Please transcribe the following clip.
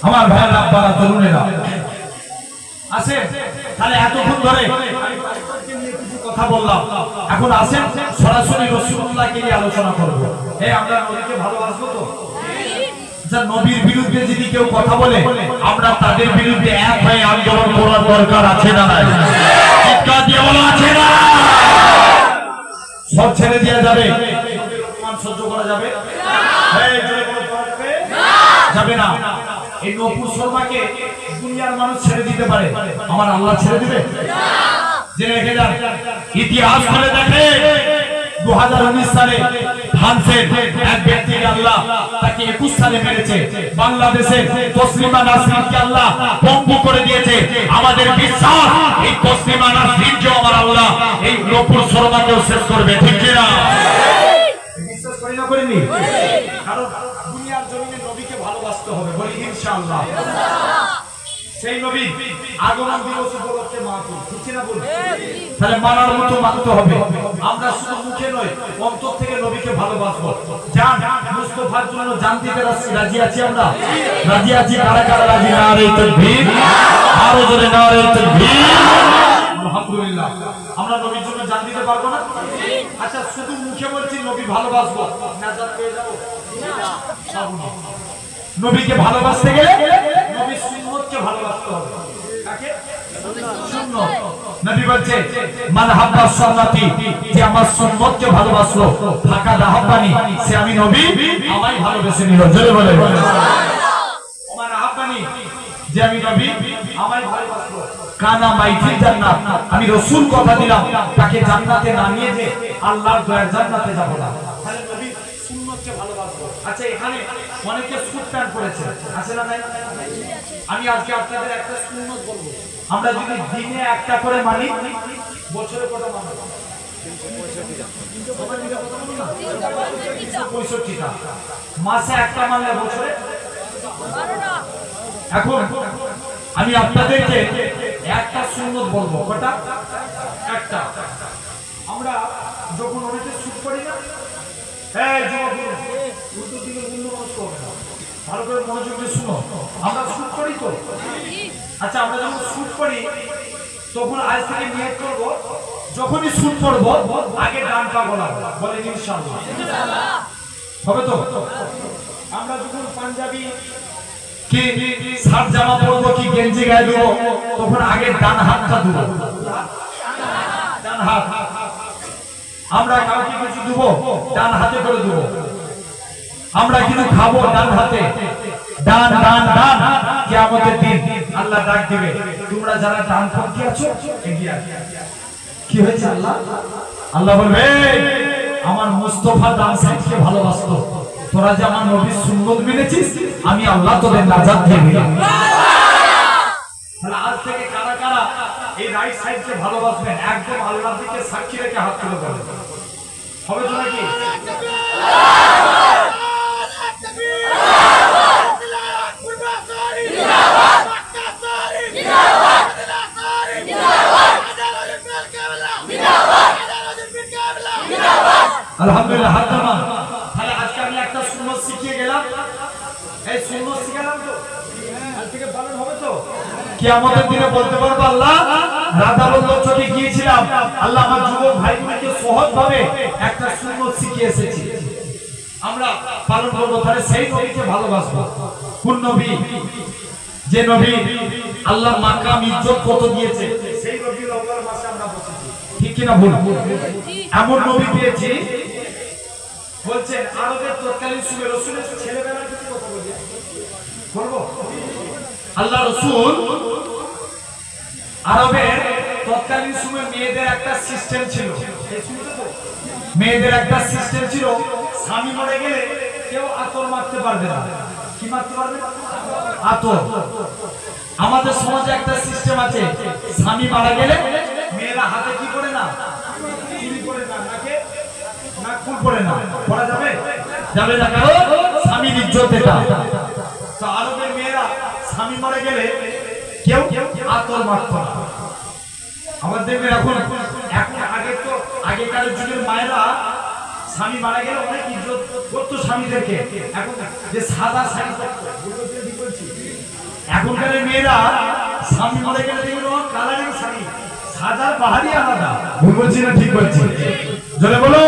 আমার ভাইয়ের আব্বারা তরুণেরা আসেন, তাহলে এতক্ষণ ধরে কিছু কথা বললাম, এখন আসেন সরাসরি রাসূলুল্লাহকে নিয়ে আলোচনা করব। আমরা নবীকে ভালোবাসবো তো? যা নবীর বিরুদ্ধে যদি কেউ কথা বলে আমরা তাদের বিরুদ্ধে এক হয়ে আন্দোলন করার দরকার আছে না নাই? চিৎকার দিয়ে বলা আছে না? সব ছেড়ে দেওয়া যাবে? সহ্য করা যাবে? যাবে না। এই নূপুর শর্মাকে দুনিয়ার মানুষ ছেড়ে দিতে পারে, আমার আল্লাহ ছেড়ে দিবে? জেনে রেখে যান, ইতিহাস খুলে দেখে 2019 সালে ফ্রান্সের এক ব্যক্তিকে আল্লাহ তাকে 21 সালে মেরেছে। বাংলাদেশের তসলিমা নাসরিনকে আল্লাহ পঙ্গু করে দিয়েছে। আমাদের বিশ্বাস এই তসলিমা নাসরিন যে আমার আল্লাহ এই নূপুর শর্মাকেও শেষ করবে, ঠিক কি না? বিশ্বাস করি না করিনি? কারণ দুনিয়ার জমিনে নবীকে ভালোবাসতে হবে, বলি ইনশাআল্লাহ। সেই নবী আগমন দিবস উপলক্ষে মাহফিল, ঠিক না বলুন? তাহলে মানার মতো মানতে হবে। আমরা শুধু মুখে নয় অন্তর থেকে নবীকে ভালোবাসবো। জান মুস্তাফার জন্য জান দিতে রাজি আছি আমরা? রাজি আছি? কারা কারা রাজি? নারে তাকবীর, আরো জোরে নারে তাকবীর। আলহামদুলিল্লাহ। আমরা নবীর জন্য জান দিতে পারবো না? আচ্ছা, শুধু মুখে বলছি নবী ভালোবাসবো, নাজাত পেয়ে যাবো না? নবীকে ভালোবাসতে গেলে নবীর সুন্নতকে ভালোবাসতে হবে। কাকে? সুন্নত। নবী বলছে মান হাব্বা সুন্নতি, যে আমার সুন্নতকে ভালোবাসলো, ফাকাদ আহাব্বানি, সে আমি নবী আমায় ভালোবেসে নিল। জোরে বলে মান আহাব্বানি, যে আমি নবী আমায় ভালোবাসলো, কানা মাইফিল জান্নাত, আমি রাসূল কথা দিলাম তাকে জান্নাতে না নিয়ে যে আল্লাহর দয়ার জান্নাতে যাব না। তাহলে নবী সুন্নতকে ভালোবাসবো। আচ্ছা, এখানে অনেকে সুট প্যান্ট পরেছে, আছে না নাই? আমি আজকে আপনাদের একটা সুন্নত বলবো। আমরা যদি দিনে একটা করে মানি, বছরে কত মানব? 365টা। মাসে একটা মানলে বছরে 12টা। এখন আমি আপনাদেরকে একটা সুন্নত বলবো। কটা? একটা। আমরা যখন অনেকে সুট করি না, ভালো করে মনোযোগ দিয়ে শুনো, আমরা শুট করি তো? আচ্ছা, আমরা যখন শুট করি তখন আজ থেকে নিয়ত করব, যখনই শুট করব আগে ডান পা গলাবো, বলেন ইনশাআল্লাহ। হবে তো? আমরা যখন পাঞ্জাবি কি শার্ট জামা পরবো কি গেঞ্জি গায়ে দেবো, তখন আগে ডান হাতটা দেবো, ডান হাত। আমরা কাউকে কিছু দেবো ডান হাতে করে দেবো। আমরা কিন্তু খাবো ডান হাতে, ডান ডান ডান। কিয়ামতের দিন আল্লাহ ডাক দিবে, তোমরা যারা ডান পন্থী আছো এগিয়ে আসো। কি হয়েছে? আল্লাহ বলবে আমার মুস্তাফা ডান সাইডকে ভালোবাসতো, তোরা যে আমার নবীর সুন্নত মেনেছিস, আমি আল্লাহ তোদের নাজাত দিয়ে দিলাম। তাহলে আজ থেকে কারা কারা এই রাইট সাইডকে ভালোবাসবেন? একদম আল্লাহর দিকে সাক্ষী রেখে হাত তুলে বলেন। হবে তো নাকি? আলহামদুলিল্লাহ, হাত নামান। তাহলে আজকে আমি একটা সুন্নত শিখিয়ে গেলাম, এই সুন্নত শিখালাম তো, আজ থেকে পালন হবে তো? কিয়ামতের দিনে বলতে পারবো আল্লাহ রাধাবল্লভ চকে গিয়েছিলাম, আল্লাহ আমার যুবক ভাইগুলোকে সহজ ভাবে একটা সুন্নত শিখিয়ে এসেছি, আমরা পালন করবো। তাহলে সেই নবীকে ভালোবাসবো। কোন নবী? যে নবী আল্লাহ মাকাম ইজ্জত কত দিয়েছে, সেই নবীর আল্লাহর মাসে আমরা বসেছি, ঠিক কি না ভুল? এমন নবী পেয়েছি, বলছেন আরবের তৎকালীন সময়ে রাসূলের ছেলেবেলার কিছু কথা বলি করবো। আল্লাহ রাসূল আরবের তৎকালীন সময়ে মেয়েদের একটা সিস্টেম ছিল, মেয়েদের একটা সিস্টেম ছিল, স্বামী মরে গেলে কেউ আতর মারতে পারবে না। কি মারতে পারবে? আতর। আমাদের সমাজে একটা সিস্টেম আছে, স্বামী মারা গেলে মেয়েরা হাতে কি করে না, চুরি করে না, নাকে নাক ফুল করে না, পড়া যাবে? যাবে না, কারণ স্বামীর ইজ্জত এটা। তো আরবের মেয়েরা স্বামী মারা গেলে কেউ আতর মারত না। আমাদের দেখবেন এখন আগে তো আগেকার যুগের মায়েরা স্বামী মারা গেলে অনেক ইজ্জত করতো স্বামীদেরকে। এখন যে সাদা শাড়ি মেয়েরা স্বামী মরে গেলে দেখলো কালারিং শাড়ি, সাদার বাহারি আলাদা। ভুল বলছি না ঠিক বলছি? জোরে বলো।